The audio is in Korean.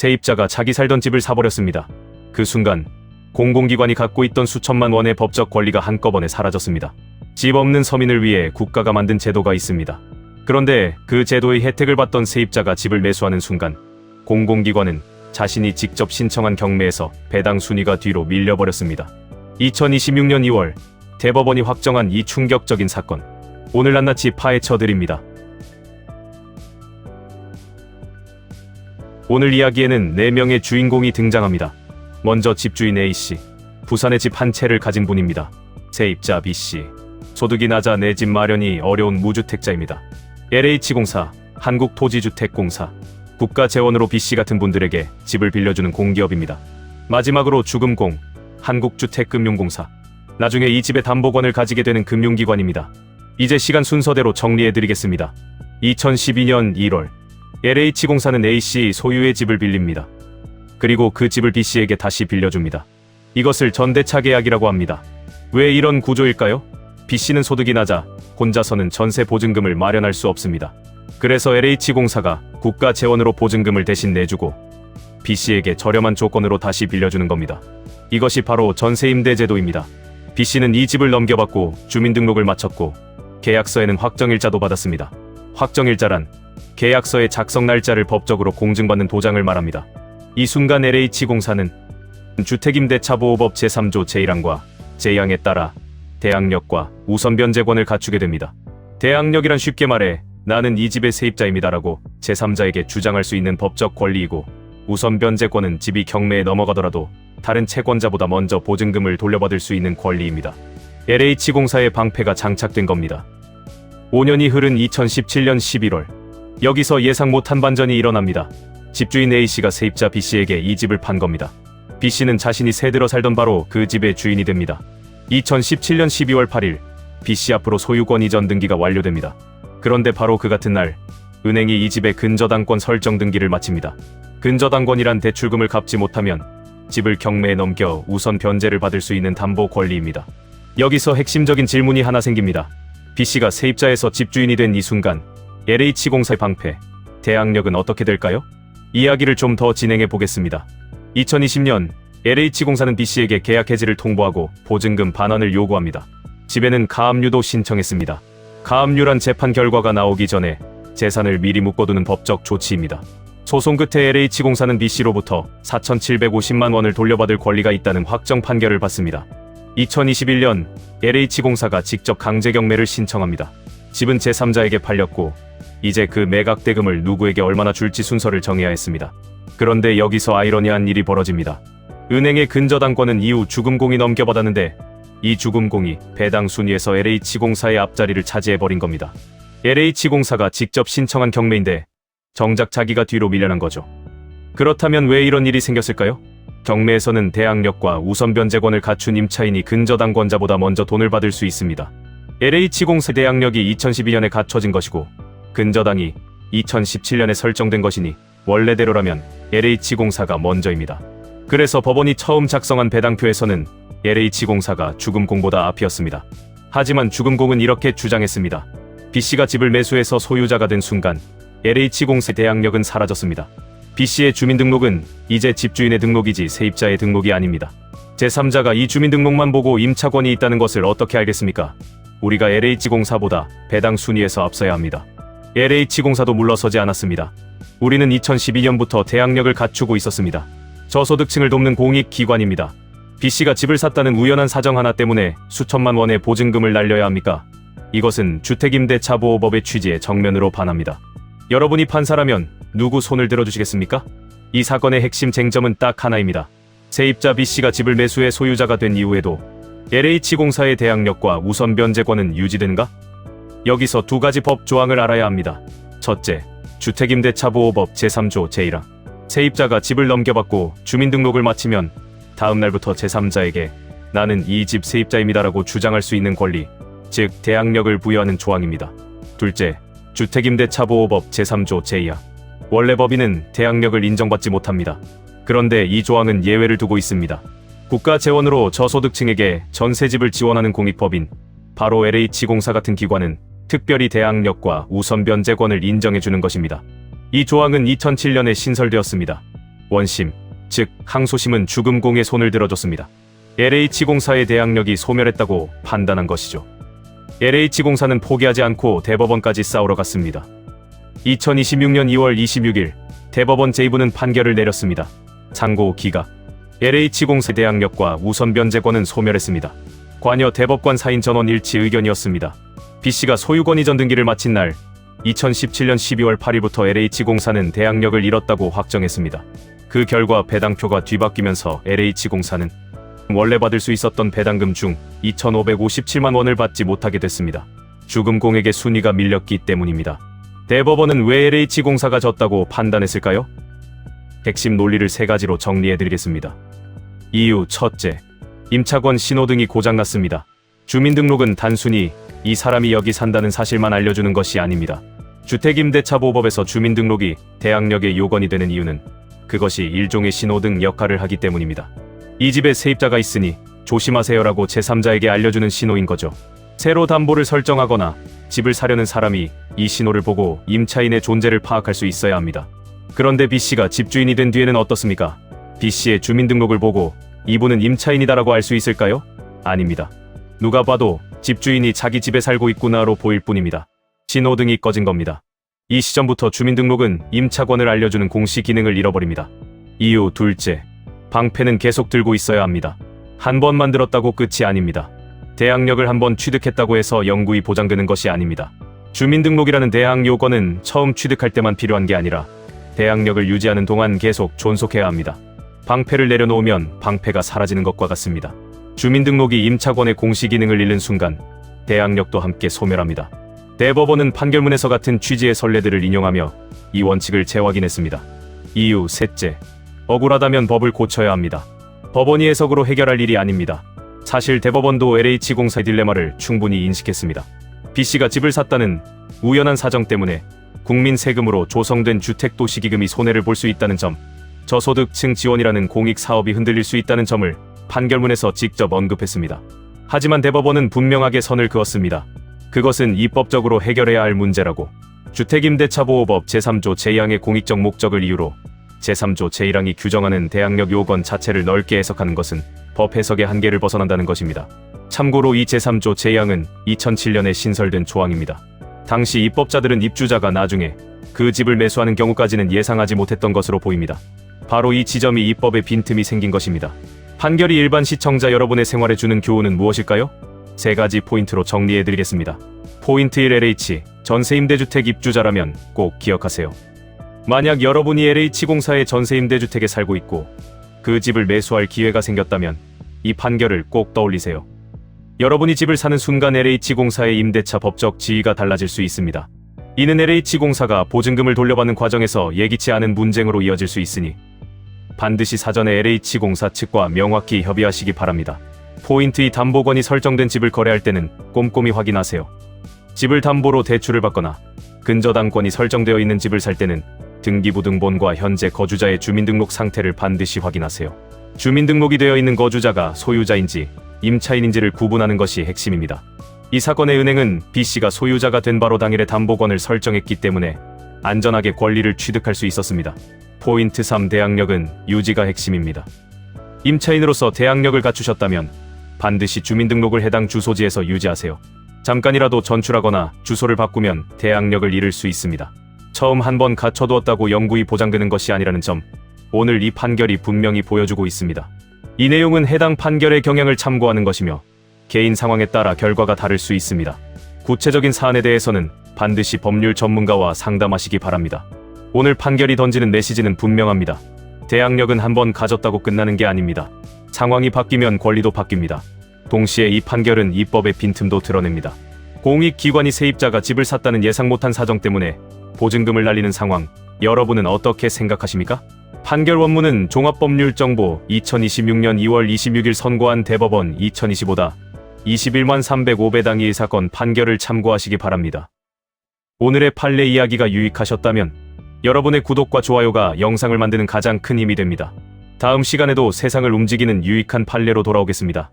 세입자가 자기 살던 집을 사버렸습니다. 그 순간 공공기관이 갖고 있던 수천만 원의 법적 권리가 한꺼번에 사라졌습니다. 집 없는 서민을 위해 국가가 만든 제도가 있습니다. 그런데 그 제도의 혜택을 받던 세입자가 집을 매수하는 순간 공공기관은 자신이 직접 신청한 경매에서 배당 순위가 뒤로 밀려버렸습니다. 2026년 2월 대법원이 확정한 이 충격적인 사건, 오늘 낱낱이 파헤쳐드립니다. 오늘 이야기에는 4명의 주인공이 등장합니다. 먼저 집주인 A씨, 부산에 집 한 채를 가진 분입니다. 세입자 B씨, 소득이 낮아 내 집 마련이 어려운 무주택자입니다. LH공사, 한국토지주택공사, 국가 재원으로 B씨 같은 분들에게 집을 빌려주는 공기업입니다. 마지막으로 주금공, 한국주택금융공사, 나중에 이 집의 담보권을 가지게 되는 금융기관입니다. 이제 시간 순서대로 정리해드리겠습니다. 2012년 1월 LH공사는 A씨 소유의 집을 빌립니다. 그리고 그 집을 B씨에게 다시 빌려줍니다. 이것을 전대차 계약이라고 합니다. 왜 이런 구조일까요? B씨는 소득이 낮아 혼자서는 전세 보증금을 마련할 수 없습니다. 그래서 LH공사가 국가 재원으로 보증금을 대신 내주고 B씨에게 저렴한 조건으로 다시 빌려주는 겁니다. 이것이 바로 전세임대제도입니다. B씨는 이 집을 넘겨받고 주민등록을 마쳤고 계약서에는 확정일자도 받았습니다. 확정일자란 계약서의 작성 날짜를 법적으로 공증받는 도장을 말합니다. 이 순간 LH공사는 주택임대차보호법 제3조 제1항과 제2항에 따라 대항력과 우선변제권을 갖추게 됩니다. 대항력이란 쉽게 말해 나는 이 집의 세입자입니다라고 제3자에게 주장할 수 있는 법적 권리이고, 우선변제권은 집이 경매에 넘어가더라도 다른 채권자보다 먼저 보증금을 돌려받을 수 있는 권리입니다. LH공사의 방패가 장착된 겁니다. 5년이 흐른 2017년 11월, 여기서 예상 못한 반전이 일어납니다. 집주인 A씨가 세입자 B씨에게 이 집을 판 겁니다. B씨는 자신이 새들어 살던 바로 그 집의 주인이 됩니다. 2017년 12월 8일, B씨 앞으로 소유권 이전 등기가 완료됩니다. 그런데 바로 그 같은 날, 은행이 이 집의 근저당권 설정 등기를 마칩니다. 근저당권이란 대출금을 갚지 못하면 집을 경매에 넘겨 우선 변제를 받을 수 있는 담보 권리입니다. 여기서 핵심적인 질문이 하나 생깁니다. B씨가 세입자에서 집주인이 된 이 순간 LH공사의 방패, 대항력은 어떻게 될까요? 이야기를 좀 더 진행해 보겠습니다. 2020년 LH공사는 B씨에게 계약 해지를 통보하고 보증금 반환을 요구합니다. 집에는 가압류도 신청했습니다. 가압류란 재판 결과가 나오기 전에 재산을 미리 묶어두는 법적 조치입니다. 소송 끝에 LH공사는 B씨로부터 4,750만 원을 돌려받을 권리가 있다는 확정 판결을 받습니다. 2021년 LH공사가 직접 강제 경매를 신청합니다. 집은 제3자에게 팔렸고 이제 그 매각 대금을 누구에게 얼마나 줄지 순서를 정해야 했습니다. 그런데 여기서 아이러니한 일이 벌어집니다. 은행의 근저당권은 이후 주금공이 넘겨받았는데 이 주금공이 배당 순위에서 LH공사의 앞자리를 차지해버린 겁니다. LH공사가 직접 신청한 경매인데 정작 자기가 뒤로 밀려난 거죠. 그렇다면 왜 이런 일이 생겼을까요? 경매에서는 대항력과 우선변제권을 갖춘 임차인이 근저당권자보다 먼저 돈을 받을 수 있습니다. LH공사 대항력이 2012년에 갖춰진 것이고 근저당이 2017년에 설정된 것이니 원래대로라면 LH공사가 먼저입니다. 그래서 법원이 처음 작성한 배당표에서는 LH공사가 주금공보다 앞이었습니다. 하지만 주금공은 이렇게 주장했습니다. B씨가 집을 매수해서 소유자가 된 순간 LH공사의 대항력은 사라졌습니다. B씨의 주민등록은 이제 집주인의 등록이지 세입자의 등록이 아닙니다. 제3자가 이 주민등록만 보고 임차권이 있다는 것을 어떻게 알겠습니까? 우리가 LH공사보다 배당 순위에서 앞서야 합니다. LH공사도 물러서지 않았습니다. 우리는 2012년부터 대항력을 갖추고 있었습니다. 저소득층을 돕는 공익기관입니다. B씨가 집을 샀다는 우연한 사정 하나 때문에 수천만 원의 보증금을 날려야 합니까? 이것은 주택임대차보호법의 취지에 정면으로 반합니다. 여러분이 판사라면 누구 손을 들어주시겠습니까? 이 사건의 핵심 쟁점은 딱 하나입니다. 세입자 B씨가 집을 매수해 소유자가 된 이후에도 LH공사의 대항력과 우선변제권은 유지되는가? 여기서 두 가지 법 조항을 알아야 합니다. 첫째, 주택임대차보호법 제3조 제1항. 세입자가 집을 넘겨받고 주민등록을 마치면 다음 날부터 제3자에게 나는 이 집 세입자입니다라고 주장할 수 있는 권리, 즉 대항력을 부여하는 조항입니다. 둘째, 주택임대차보호법 제3조 제2항. 원래 법인은 대항력을 인정받지 못합니다. 그런데 이 조항은 예외를 두고 있습니다. 국가 재원으로 저소득층에게 전세집을 지원하는 공익법인, 바로 LH공사 같은 기관은 특별히 대항력과 우선변제권을 인정해주는 것입니다. 이 조항은 2007년에 신설되었습니다. 원심, 즉 항소심은 죽음공의 손을 들어줬습니다. LH공사의 대항력이 소멸했다고 판단한 것이죠. LH공사는 포기하지 않고 대법원까지 싸우러 갔습니다. 2026년 2월 26일 대법원 제2부는 판결을 내렸습니다. 상고 기각. LH공사 대항력과 우선 변제권은 소멸했습니다. 관여 대법관 사인 전원 일치 의견이었습니다. B씨가 소유권 이전 등기를 마친 날 2017년 12월 8일부터 LH공사는 대항력을 잃었다고 확정했습니다. 그 결과 배당표가 뒤바뀌면서 LH공사는 원래 받을 수 있었던 배당금 중 2,557만 원을 받지 못하게 됐습니다. 죽음공에게 순위가 밀렸기 때문입니다. 대법원은 왜 LH공사가 졌다고 판단했을까요? 핵심 논리를 세 가지로 정리해드리겠습니다. 이유 첫째, 임차권 신호등이 고장났습니다. 주민등록은 단순히 이 사람이 여기 산다는 사실만 알려주는 것이 아닙니다. 주택임대차보호법에서 주민등록이 대항력의 요건이 되는 이유는 그것이 일종의 신호등 역할을 하기 때문입니다. 이 집에 세입자가 있으니 조심하세요라고 제3자에게 알려주는 신호인 거죠. 새로 담보를 설정하거나 집을 사려는 사람이 이 신호를 보고 임차인의 존재를 파악할 수 있어야 합니다. 그런데 B씨가 집주인이 된 뒤에는 어떻습니까? B씨의 주민등록을 보고 이분은 임차인이다라고 알 수 있을까요? 아닙니다. 누가 봐도 집주인이 자기 집에 살고 있구나로 보일 뿐입니다. 신호등이 꺼진 겁니다. 이 시점부터 주민등록은 임차권을 알려주는 공시 기능을 잃어버립니다. 이유 둘째, 방패는 계속 들고 있어야 합니다. 한 번 만들었다고 끝이 아닙니다. 대항력을 한 번 취득했다고 해서 영구히 보장되는 것이 아닙니다. 주민등록이라는 대항 요건은 처음 취득할 때만 필요한 게 아니라 대항력을 유지하는 동안 계속 존속해야 합니다. 방패를 내려놓으면 방패가 사라지는 것과 같습니다. 주민등록이 임차권의 공시 기능을 잃는 순간 대항력도 함께 소멸합니다. 대법원은 판결문에서 같은 취지의 선례들을 인용하며 이 원칙을 재확인했습니다. 이유 셋째, 억울하다면 법을 고쳐야 합니다. 법원이 해석으로 해결할 일이 아닙니다. 사실 대법원도 LH공사의 딜레마를 충분히 인식했습니다. B씨가 집을 샀다는 우연한 사정 때문에 국민 세금으로 조성된 주택도시기금이 손해를 볼 수 있다는 점, 저소득층 지원이라는 공익사업이 흔들릴 수 있다는 점을 판결문에서 직접 언급했습니다. 하지만 대법원은 분명하게 선을 그었습니다. 그것은 입법적으로 해결해야 할 문제라고. 주택임대차보호법 제3조 제2항의 공익적 목적을 이유로 제3조 제1항이 규정하는 대항력 요건 자체를 넓게 해석하는 것은 법 해석의 한계를 벗어난다는 것입니다. 참고로 이 제3조 제2항은 2007년에 신설된 조항입니다. 당시 입법자들은 입주자가 나중에 그 집을 매수하는 경우까지는 예상하지 못했던 것으로 보입니다. 바로 이 지점이 입법에 빈틈이 생긴 것입니다. 판결이 일반 시청자 여러분의 생활에 주는 교훈은 무엇일까요? 세 가지 포인트로 정리해드리겠습니다. 포인트 1, LH, 전세임대주택 입주자라면 꼭 기억하세요. 만약 여러분이 LH공사의 전세임대주택에 살고 있고 그 집을 매수할 기회가 생겼다면 이 판결을 꼭 떠올리세요. 여러분이 집을 사는 순간 LH공사의 임대차 법적 지위가 달라질 수 있습니다. 이는 LH공사가 보증금을 돌려받는 과정에서 예기치 않은 분쟁으로 이어질 수 있으니 반드시 사전에 LH공사 측과 명확히 협의하시기 바랍니다. 포인트 2, 담보권이 설정된 집을 거래할 때는 꼼꼼히 확인하세요. 집을 담보로 대출을 받거나 근저당권이 설정되어 있는 집을 살 때는 등기부등본과 현재 거주자의 주민등록 상태를 반드시 확인하세요. 주민등록이 되어 있는 거주자가 소유자인지 임차인인지를 구분하는 것이 핵심입니다. 이 사건의 은행은 B씨가 소유자가 된 바로 당일에 담보권을 설정했기 때문에 안전하게 권리를 취득할 수 있었습니다. 포인트 3, 대항력은 유지가 핵심입니다. 임차인으로서 대항력을 갖추셨다면 반드시 주민등록을 해당 주소지에서 유지하세요. 잠깐이라도 전출하거나 주소를 바꾸면 대항력을 잃을 수 있습니다. 처음 한번 갖춰두었다고 영구히 보장되는 것이 아니라는 점, 오늘 이 판결이 분명히 보여주고 있습니다. 이 내용은 해당 판결의 경향을 참고하는 것이며 개인 상황에 따라 결과가 다를 수 있습니다. 구체적인 사안에 대해서는 반드시 법률 전문가와 상담하시기 바랍니다. 오늘 판결이 던지는 메시지는 분명합니다. 대항력은 한번 가졌다고 끝나는 게 아닙니다. 상황이 바뀌면 권리도 바뀝니다. 동시에 이 판결은 입법의 빈틈도 드러냅니다. 공익기관이 세입자가 집을 샀다는 예상 못한 사정 때문에 보증금을 날리는 상황, 여러분은 어떻게 생각하십니까? 판결 원문은 종합법률정보 2026년 2월 26일 선고한 대법원 2025다. 21만 305배당 2일 사건 판결을 참고하시기 바랍니다. 오늘의 판례 이야기가 유익하셨다면 여러분의 구독과 좋아요가 영상을 만드는 가장 큰 힘이 됩니다. 다음 시간에도 세상을 움직이는 유익한 판례로 돌아오겠습니다.